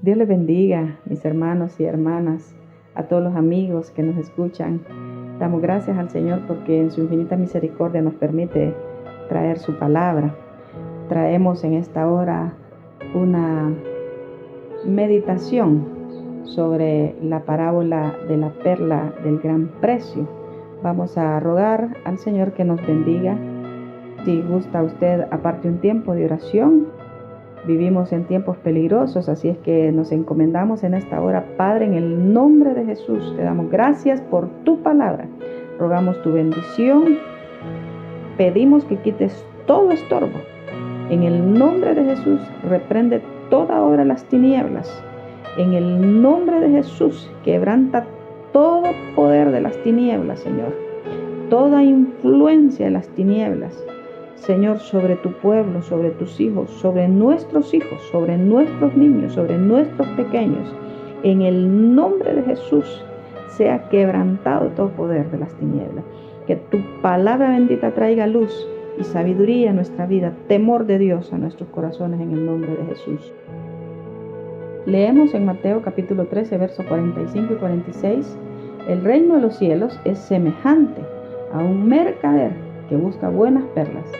Dios les bendiga, mis hermanos y hermanas, a todos los amigos que nos escuchan. Damos gracias al Señor porque en su infinita misericordia nos permite traer su palabra. Traemos en esta hora una meditación sobre la parábola de la perla del gran precio. Vamos a rogar al Señor que nos bendiga. Si gusta usted, aparte un tiempo de oración. Vivimos en tiempos peligrosos, así es que nos encomendamos en esta hora. Padre, en el nombre de Jesús, te damos gracias por tu palabra. Rogamos tu bendición. Pedimos que quites todo estorbo. En el nombre de Jesús, reprende toda obra de las tinieblas. En el nombre de Jesús, quebranta todo poder de las tinieblas, Señor. Toda influencia de las tinieblas. Señor, sobre tu pueblo, sobre tus hijos, sobre nuestros niños, sobre nuestros pequeños. En el nombre de Jesús sea quebrantado todo poder de las tinieblas. Que tu palabra bendita traiga luz y sabiduría a nuestra vida, temor de Dios a nuestros corazones en el nombre de Jesús. Leemos en Mateo capítulo 13, versos 45 y 46. El reino de los cielos es semejante a un mercader que busca buenas perlas,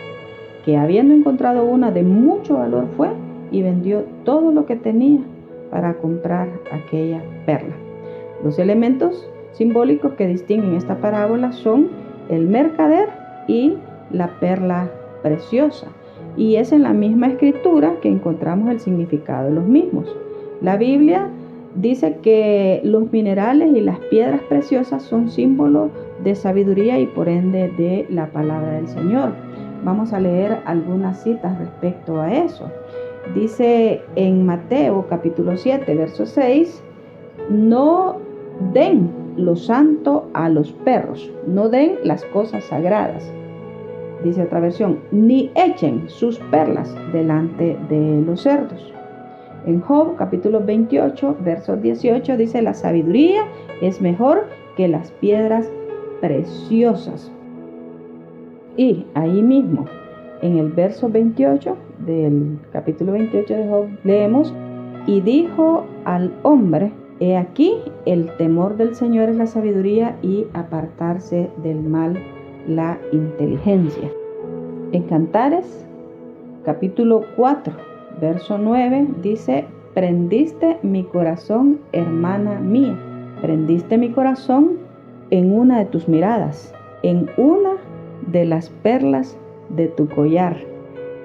que habiendo encontrado una de mucho valor fue y vendió todo lo que tenía para comprar aquella perla. Los elementos simbólicos que distinguen esta parábola son el mercader y la perla preciosa. Y es en la misma escritura que encontramos el significado de los mismos. La Biblia dice que los minerales y las piedras preciosas son símbolos de sabiduría y por ende de la palabra del Señor. Vamos a leer algunas citas respecto a eso. Dice en Mateo capítulo 7, verso 6, no den lo santo a los perros, no den las cosas sagradas. Dice otra versión, ni echen sus perlas delante de los cerdos. En Job capítulo 28, verso 18 dice, la sabiduría es mejor que las piedras preciosas. Y ahí mismo, en el verso 28 del capítulo 28 de Job, leemos, y dijo al hombre, he aquí, el temor del Señor es la sabiduría y apartarse del mal la inteligencia. En Cantares, capítulo 4, verso 9, dice, prendiste mi corazón, hermana mía, prendiste mi corazón en una de tus miradas, en una de las perlas de tu collar.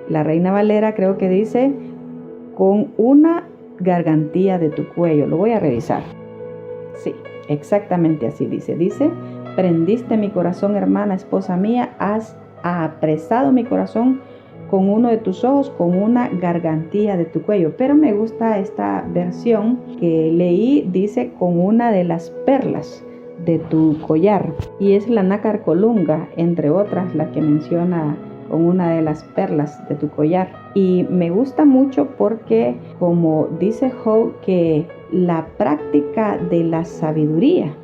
La Reina Valera creo que dice con una gargantilla de tu cuello. Lo voy a revisar. Sí, exactamente así dice. Dice, prendiste mi corazón, hermana, esposa mía, has apresado mi corazón con uno de tus ojos, con una gargantilla de tu cuello. Pero me gusta esta versión que leí, dice con una de las perlas de tu collar, y es la nácar colunga, entre otras, la que menciona con una de las perlas de tu collar. Y me gusta mucho porque, como dice Job, que la práctica de la sabiduría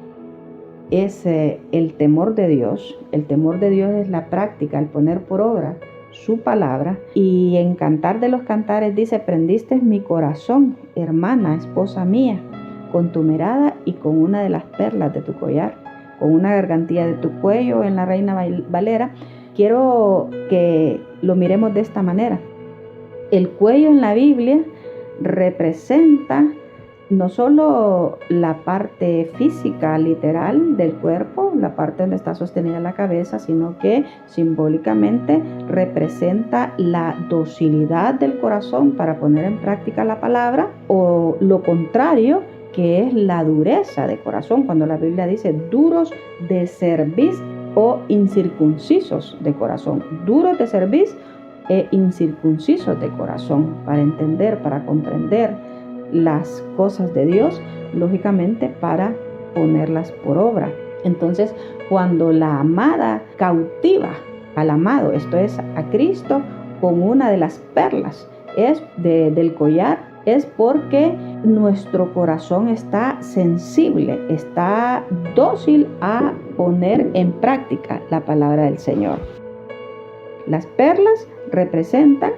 es el temor de Dios. El temor de Dios es la práctica, el poner por obra su palabra. Y en Cantar de los Cantares dice, prendiste mi corazón, hermana, esposa mía, con tu mirada y con una de las perlas de tu collar, con una gargantilla de tu cuello, en la Reina Valera. Quiero que lo miremos de esta manera. El cuello en la Biblia representa no solo la parte física, literal del cuerpo, la parte donde está sostenida la cabeza, sino que simbólicamente representa la docilidad del corazón para poner en práctica la palabra, o lo contrario, que es la dureza de corazón, cuando la Biblia dice duros de cerviz o incircuncisos de corazón. Duros de cerviz e incircuncisos de corazón, para entender, para comprender las cosas de Dios, lógicamente para ponerlas por obra. Entonces, cuando la amada cautiva al amado, esto es a Cristo, con una de las perlas es del collar, es porque nuestro corazón está sensible, está dócil a poner en práctica la palabra del Señor. Las perlas representan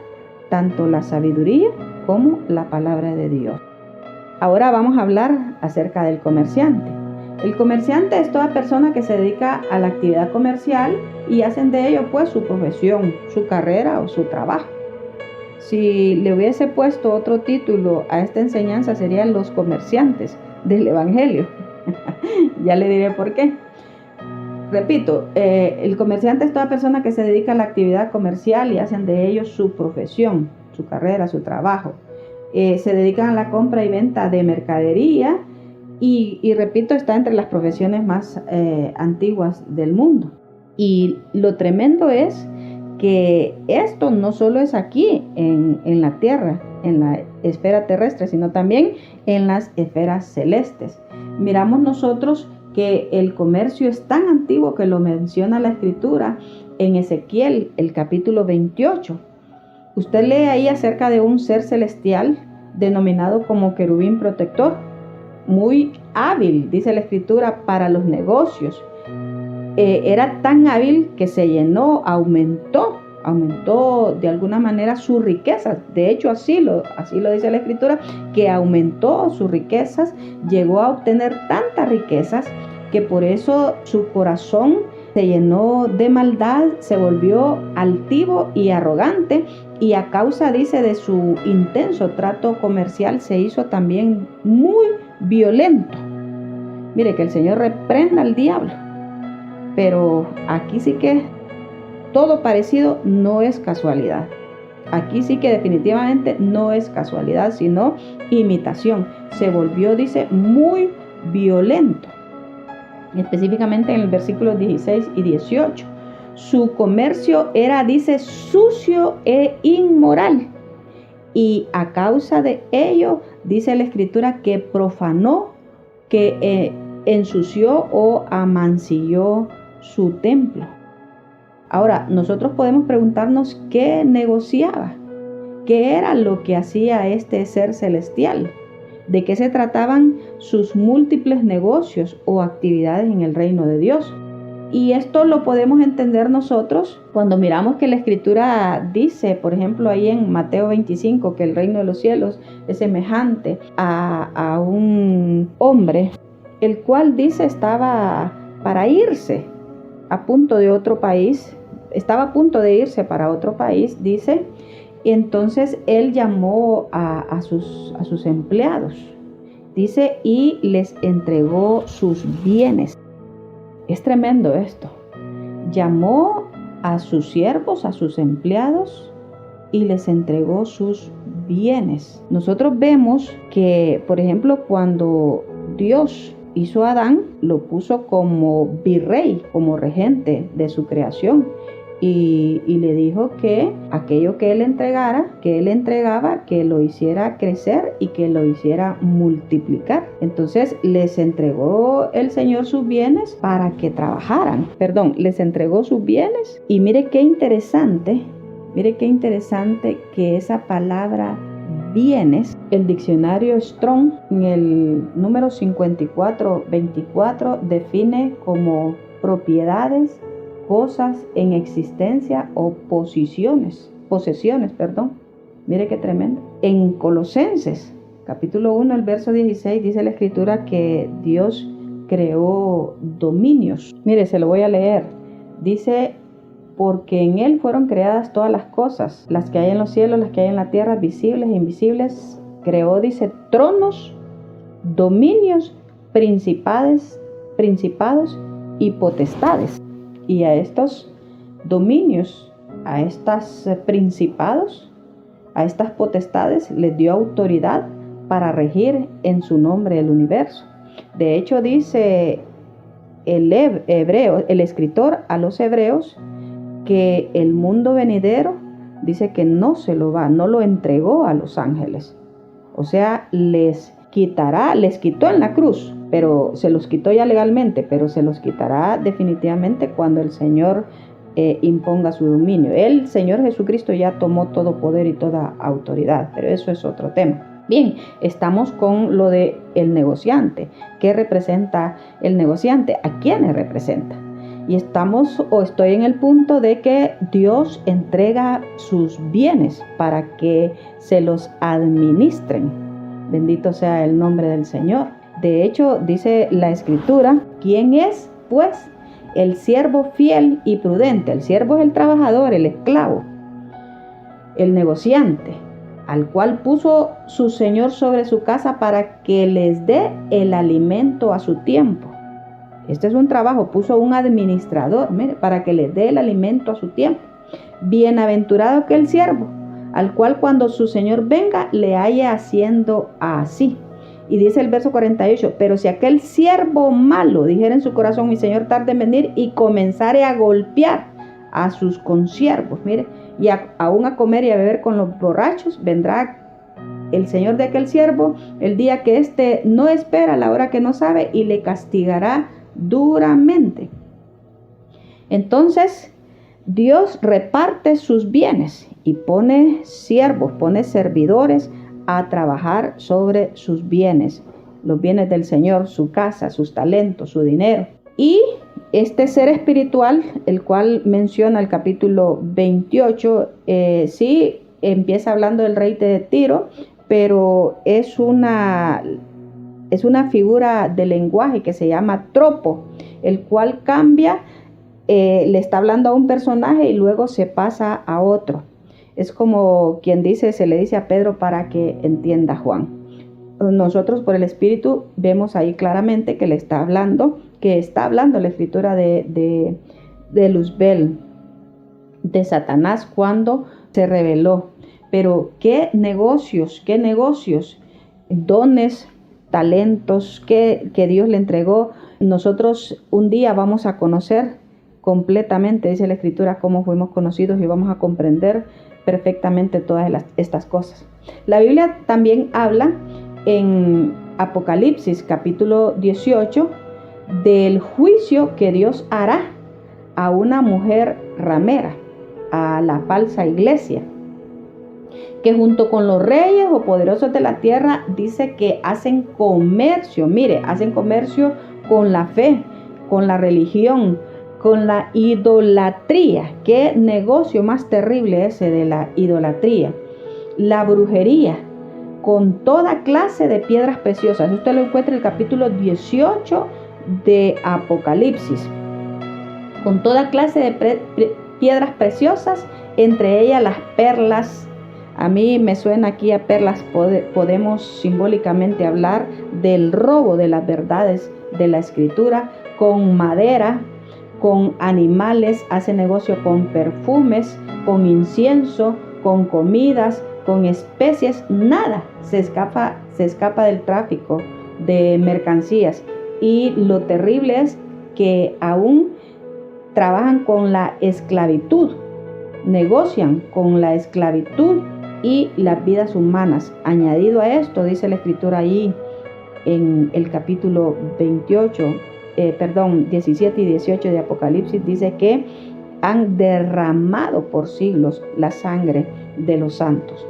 tanto la sabiduría como la palabra de Dios. Ahora vamos a hablar acerca del comerciante. El comerciante es toda persona que se dedica a la actividad comercial y hacen de ello pues su profesión, su carrera o su trabajo. Si le hubiese puesto otro título a esta enseñanza serían los comerciantes del Evangelio. Ya le diré por qué. Repito, el comerciante es toda persona que se dedica a la actividad comercial y hacen de ello su profesión, su carrera, su trabajo. Se dedican a la compra y venta de mercadería y repito, está entre las profesiones más antiguas del mundo. Y lo tremendo es que esto no solo es aquí en la tierra, en la esfera terrestre, sino también en las esferas celestes. Miramos nosotros que el comercio es tan antiguo que lo menciona la Escritura en Ezequiel, el capítulo 28. Usted lee ahí acerca de un ser celestial denominado como querubín protector, muy hábil, dice la Escritura, para los negocios. Era tan hábil que se llenó, aumentó de alguna manera sus riquezas. De hecho, así lo dice la Escritura, que aumentó sus riquezas, llegó a obtener tantas riquezas que por eso su corazón se llenó de maldad, se volvió altivo y arrogante, y a causa, dice, de su intenso trato comercial se hizo también muy violento. Mire, que el Señor reprenda al diablo. Pero aquí sí que todo parecido no es casualidad. Aquí sí que definitivamente no es casualidad, sino imitación. Se volvió, dice, muy violento. Específicamente en el versículo 16 y 18. Su comercio era, dice, sucio e inmoral. Y a causa de ello, dice la Escritura, que profanó, que ensució o amancilló su templo. Ahora, nosotros podemos preguntarnos qué negociaba, qué era lo que hacía este ser celestial, de qué se trataban sus múltiples negocios o actividades en el reino de Dios. Y esto lo podemos entender nosotros cuando miramos que la Escritura dice, por ejemplo, ahí en Mateo 25, que el reino de los cielos es semejante a un hombre, el cual dice estaba para irse a punto de otro país, estaba a punto de irse para otro país, dice, y entonces él llamó a sus empleados, dice, y les entregó sus bienes. Es tremendo esto. Llamó a sus siervos, a sus empleados, y les entregó sus bienes. Nosotros vemos que, por ejemplo, cuando Dios hizo a Adán, lo puso como virrey, como regente de su creación. Y le dijo que aquello que él entregara, que él entregaba, que lo hiciera crecer y que lo hiciera multiplicar. Entonces les entregó el Señor sus bienes para que trabajaran. Les entregó sus bienes. Y mire qué interesante que esa palabra bienes, el diccionario Strong en el número 5424 define como propiedades, cosas en existencia o posesiones. Mire qué tremendo. En Colosenses, capítulo 1, el verso 16, dice la Escritura que Dios creó dominios. Mire, se lo voy a leer. Dice, porque en Él fueron creadas todas las cosas, las que hay en los cielos, las que hay en la tierra, visibles e invisibles. Creó, dice, tronos, dominios, principados y potestades. Y a estos dominios, a estos principados, a estas potestades les dio autoridad para regir en su nombre el universo. De hecho, dice el escritor a los hebreos que el mundo venidero, dice que no lo entregó a los ángeles. O sea, les quitó en la cruz, pero se los quitó ya legalmente, pero se los quitará definitivamente cuando el Señor imponga su dominio. El Señor Jesucristo ya tomó todo poder y toda autoridad, pero eso es otro tema. Bien, estamos con lo de el negociante. ¿Qué representa el negociante? ¿A quiénes representa? Y estoy en el punto de que Dios entrega sus bienes para que se los administren. Bendito sea el nombre del Señor. De hecho, dice la Escritura, ¿quién es, pues, el siervo fiel y prudente? El siervo es el trabajador, el esclavo, el negociante, al cual puso su Señor sobre su casa para que les dé el alimento a su tiempo. Este es un trabajo, puso un administrador, mire, para que les dé el alimento a su tiempo. Bienaventurado aquel siervo, al cual cuando su Señor venga le haya haciendo así. Y dice el verso 48, pero si aquel siervo malo dijera en su corazón, mi Señor tarde en venir, y comenzare a golpear a sus consiervos, mire, y aún a comer y a beber con los borrachos, vendrá el Señor de aquel siervo el día que éste no espera, la hora que no sabe, y le castigará duramente. Entonces, Dios reparte sus bienes y pone siervos, pone servidores a trabajar sobre sus bienes, los bienes del Señor, su casa, sus talentos, su dinero. Y este ser espiritual, el cual menciona el capítulo 28, sí empieza hablando del rey de Tiro, pero es una figura de lenguaje que se llama tropo, el cual cambia, le está hablando a un personaje y luego se pasa a otro. Es como quien dice, se le dice a Pedro para que entienda Juan. Nosotros por el Espíritu vemos ahí claramente que está hablando la escritura de Luzbel, de Satanás cuando se rebeló. Pero qué negocios, dones, talentos que Dios le entregó. Nosotros un día vamos a conocer completamente, dice la Escritura, cómo fuimos conocidos, y vamos a comprender perfectamente todas estas cosas. La Biblia también habla en Apocalipsis capítulo 18 del juicio que Dios hará a una mujer ramera, a la falsa iglesia, que junto con los reyes o poderosos de la tierra dice que hacen comercio, hacen comercio con la fe, con la religión, con la idolatría. Qué negocio más terrible ese de la idolatría. La brujería, con toda clase de piedras preciosas. Usted lo encuentra en el capítulo 18 de Apocalipsis. Con toda clase de piedras preciosas, entre ellas las perlas. A mí me suena aquí a perlas, podemos simbólicamente hablar del robo de las verdades de la Escritura. Con madera, con animales, hace negocio con perfumes, con incienso, con comidas, con especies. Nada se escapa del tráfico de mercancías. Y lo terrible es que aún trabajan con la esclavitud, negocian con la esclavitud y las vidas humanas. Añadido a esto, dice la Escritura ahí en el capítulo 17 y 18 de Apocalipsis, dice que han derramado por siglos la sangre de los santos.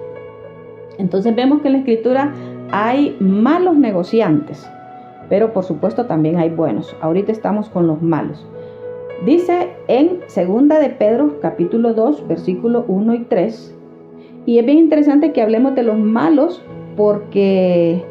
Entonces vemos que en la Escritura hay malos negociantes, pero por supuesto también hay buenos. Ahorita estamos con los malos. Dice en 2 de Pedro capítulo 2 versículo 1 y 3, y es bien interesante que hablemos de los malos porque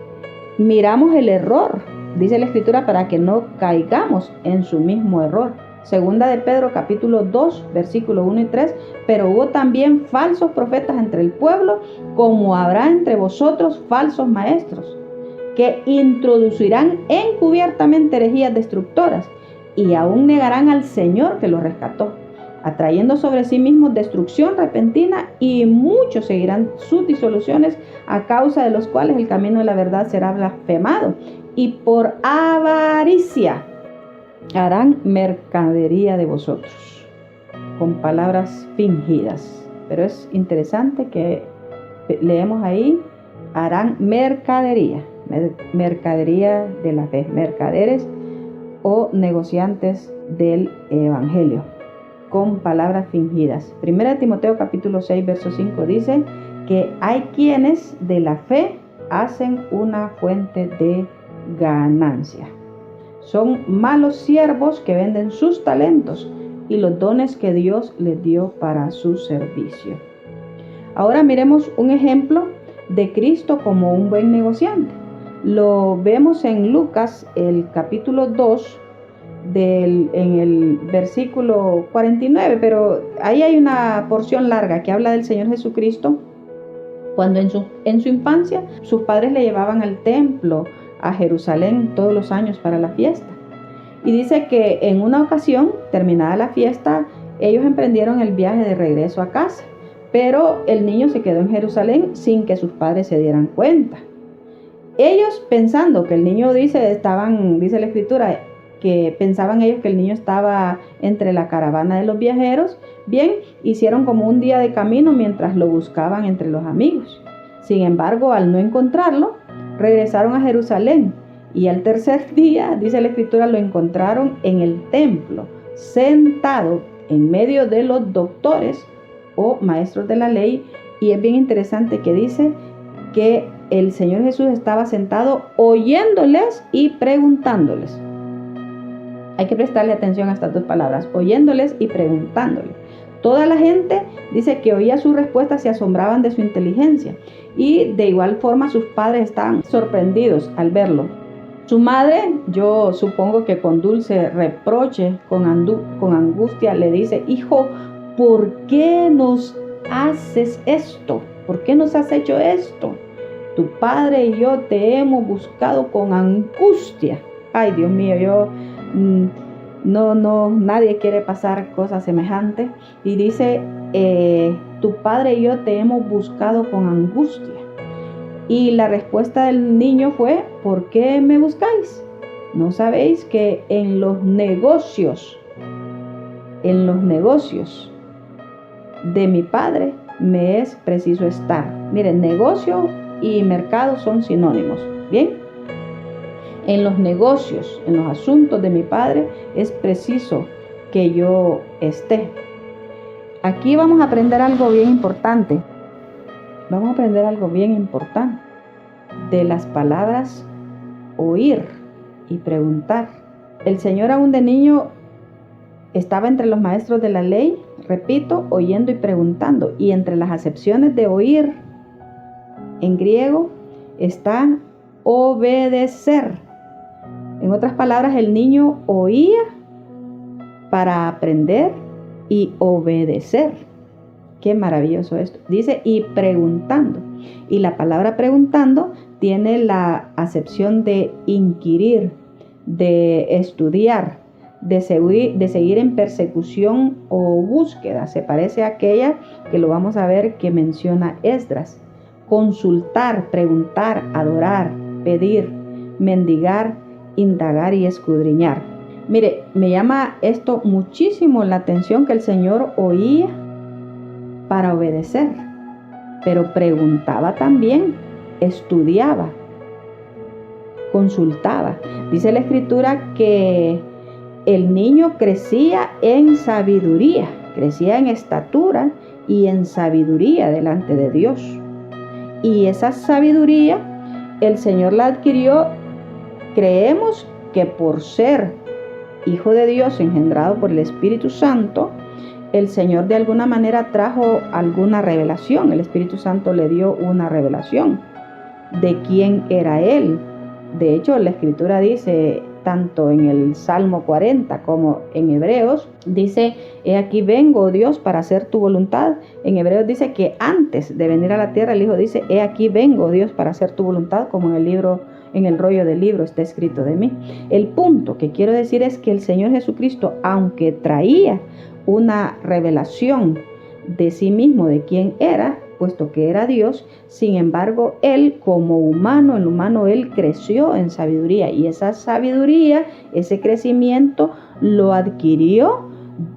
miramos el error, dice la Escritura, para que no caigamos en su mismo error. 2 de Pedro capítulo 2 versículo 1 y 3, pero hubo también falsos profetas entre el pueblo, como habrá entre vosotros falsos maestros, que introducirán encubiertamente herejías destructoras, y aún negarán al Señor que los rescató, atrayendo sobre sí mismos destrucción repentina, y muchos seguirán sus disoluciones, a causa de los cuales el camino de la verdad será blasfemado, y por avaricia harán mercadería de vosotros, con palabras fingidas. Pero es interesante que leemos ahí, harán mercadería de la fe, mercaderes o negociantes del evangelio, con palabras fingidas. 1 Timoteo capítulo 6 verso 5 dice que hay quienes de la fe hacen una fuente de ganancia. Son malos siervos que venden sus talentos y los dones que Dios les dio para su servicio. Ahora miremos un ejemplo de Cristo como un buen negociante. Lo vemos en Lucas, el capítulo 2, en el versículo 49, pero ahí hay una porción larga que habla del Señor Jesucristo cuando en su infancia sus padres le llevaban al templo a Jerusalén todos los años para la fiesta. Y dice que en una ocasión, terminada la fiesta, ellos emprendieron el viaje de regreso a casa, pero el niño se quedó en Jerusalén sin que sus padres se dieran cuenta. Ellos pensando que el niño, dice la escritura, que pensaban ellos que el niño estaba entre la caravana de los viajeros, bien, hicieron como un día de camino mientras lo buscaban entre los amigos. Sin embargo, al no encontrarlo, regresaron a Jerusalén y al tercer día, dice la escritura, lo encontraron en el templo, sentado en medio de los doctores o maestros de la ley. Y es bien interesante que dice que el Señor Jesús estaba sentado oyéndoles y preguntándoles. Hay que prestarle atención a estas dos palabras, oyéndoles y preguntándoles. Toda la gente dice que oía sus respuestas y se asombraban de su inteligencia. Y de igual forma sus padres estaban sorprendidos al verlo. Su madre, yo supongo que con dulce reproche, con angustia, le dice: hijo, ¿por qué nos haces esto? ¿Por qué nos has hecho esto? Tu padre y yo te hemos buscado con angustia. Ay, Dios mío, nadie quiere pasar cosas semejantes. Y dice, tu padre y yo te hemos buscado con angustia. Y la respuesta del niño fue: ¿por qué me buscáis? ¿No sabéis que en los negocios de mi padre me es preciso estar? Miren, negocio y mercado son sinónimos, ¿bien? En los negocios, en los asuntos de mi padre es preciso que yo esté. Aquí vamos a aprender algo bien importante. De las palabras oír y preguntar. El Señor aún de niño estaba entre los maestros de la ley, repito, oyendo y preguntando. Y entre las acepciones de oír en griego está obedecer. En otras palabras, el niño oía para aprender y obedecer. Qué maravilloso esto. Dice, y preguntando. Y la palabra preguntando tiene la acepción de inquirir, de estudiar, de seguir en persecución o búsqueda. Se parece a aquella que lo vamos a ver que menciona Esdras. Consultar, preguntar, adorar, pedir, mendigar, indagar y escudriñar. Mire, me llama esto muchísimo la atención, que el Señor oía para obedecer, pero preguntaba también, estudiaba, consultaba. Dice la escritura que el niño crecía en sabiduría, crecía en estatura y en sabiduría delante de Dios. Y esa sabiduría el Señor la adquirió, creemos que por ser hijo de Dios engendrado por el Espíritu Santo, el Señor de alguna manera trajo alguna revelación. El Espíritu Santo le dio una revelación de quién era Él. De hecho, la Escritura dice, tanto en el Salmo 40 como en Hebreos, dice, he aquí vengo, Dios, para hacer tu voluntad. En Hebreos dice que antes de venir a la tierra, el Hijo dice, he aquí vengo, Dios, para hacer tu voluntad, como en el rollo del libro está escrito de mí. El punto que quiero decir es que el Señor Jesucristo, aunque traía una revelación de sí mismo, de quién era, puesto que era Dios, sin embargo, Él como humano, en lo humano, Él creció en sabiduría, y esa sabiduría, ese crecimiento, lo adquirió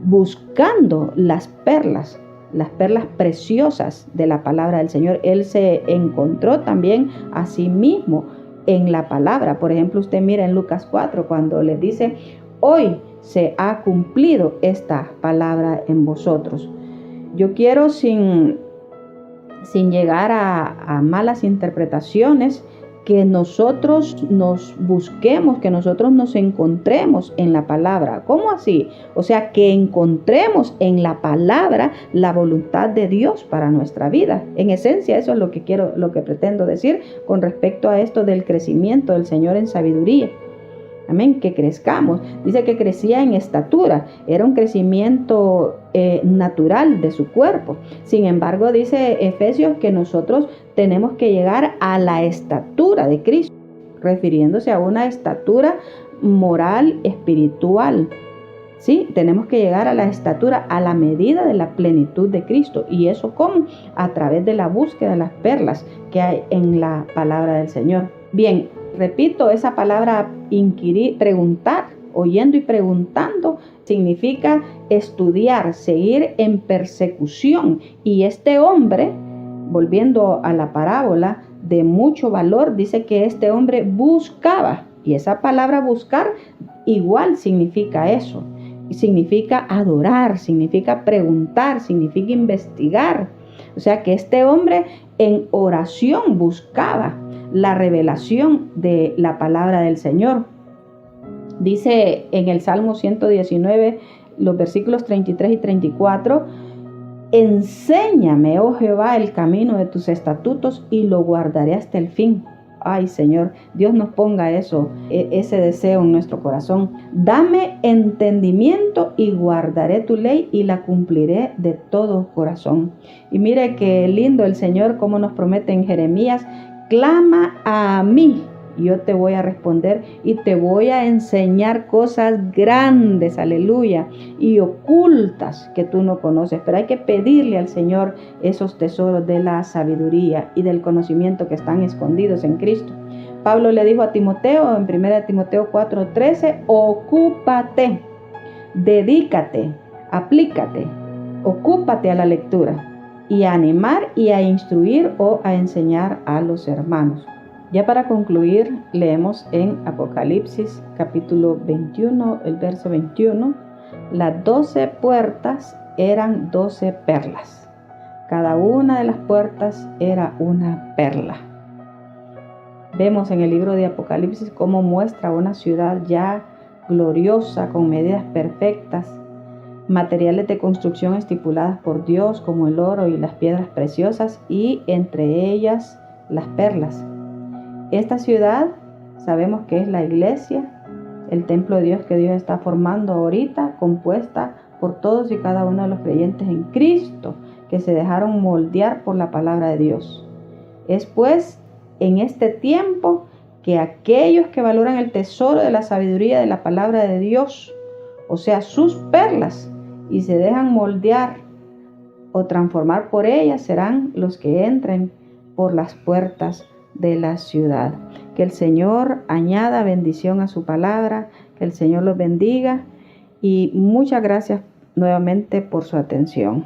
buscando las perlas preciosas de la palabra del Señor. Él se encontró también a sí mismo en la palabra. Por ejemplo, usted mira en Lucas 4, cuando les dice, hoy se ha cumplido esta palabra en vosotros. Yo quiero, sin llegar a malas interpretaciones, que nosotros nos busquemos, que nosotros nos encontremos en la palabra. ¿Cómo así? O sea, que encontremos en la palabra la voluntad de Dios para nuestra vida. En esencia, eso es lo que pretendo decir con respecto a esto del crecimiento del Señor en sabiduría. Amén, que crezcamos. Dice que crecía en estatura, era un crecimiento natural de su cuerpo. Sin embargo, dice Efesios que nosotros tenemos que llegar a la estatura de Cristo, refiriéndose a una estatura moral, espiritual. Sí, tenemos que llegar a la estatura, a la medida de la plenitud de Cristo. ¿Y eso cómo? A través de la búsqueda de las perlas que hay en la palabra del Señor. Bien, repito, esa palabra inquirir, preguntar, oyendo y preguntando, significa estudiar, seguir en persecución. Y este hombre, volviendo a la parábola de mucho valor, dice que este hombre buscaba. Y esa palabra buscar igual significa eso. Significa adorar, significa preguntar, significa investigar. O sea que este hombre en oración buscaba la revelación de la palabra del Señor. Dice en el Salmo 119, los versículos 33 y 34, enséñame, oh Jehová, el camino de tus estatutos y lo guardaré hasta el fin. Ay, Señor, Dios nos ponga ese deseo en nuestro corazón. Dame entendimiento y guardaré tu ley y la cumpliré de todo corazón. Y mire qué lindo el Señor, como nos promete en Jeremías, clama a mí, yo te voy a responder y te voy a enseñar cosas grandes, aleluya, y ocultas que tú no conoces. Pero hay que pedirle al Señor esos tesoros de la sabiduría y del conocimiento que están escondidos en Cristo. Pablo le dijo a Timoteo en 1 Timoteo 4:13, ocúpate, dedícate, aplícate, ocúpate a la lectura y a animar y a instruir o a enseñar a los hermanos. Ya para concluir, leemos en Apocalipsis capítulo 21, el verso 21, las 12 puertas eran 12 perlas. Cada una de las puertas era una perla. Vemos en el libro de Apocalipsis cómo muestra una ciudad ya gloriosa, con medidas perfectas, materiales de construcción estipuladas por Dios como el oro y las piedras preciosas y entre ellas las perlas. Esta ciudad sabemos que es la iglesia, el templo de Dios que Dios está formando ahorita, compuesta por todos y cada uno de los creyentes en Cristo que se dejaron moldear por la palabra de Dios. Es pues en este tiempo que aquellos que valoran el tesoro de la sabiduría de la palabra de Dios, o sea, sus perlas, y se dejan moldear o transformar por ellas, serán los que entren por las puertas de la ciudad. Que el Señor añada bendición a su palabra, que el Señor los bendiga y muchas gracias nuevamente por su atención.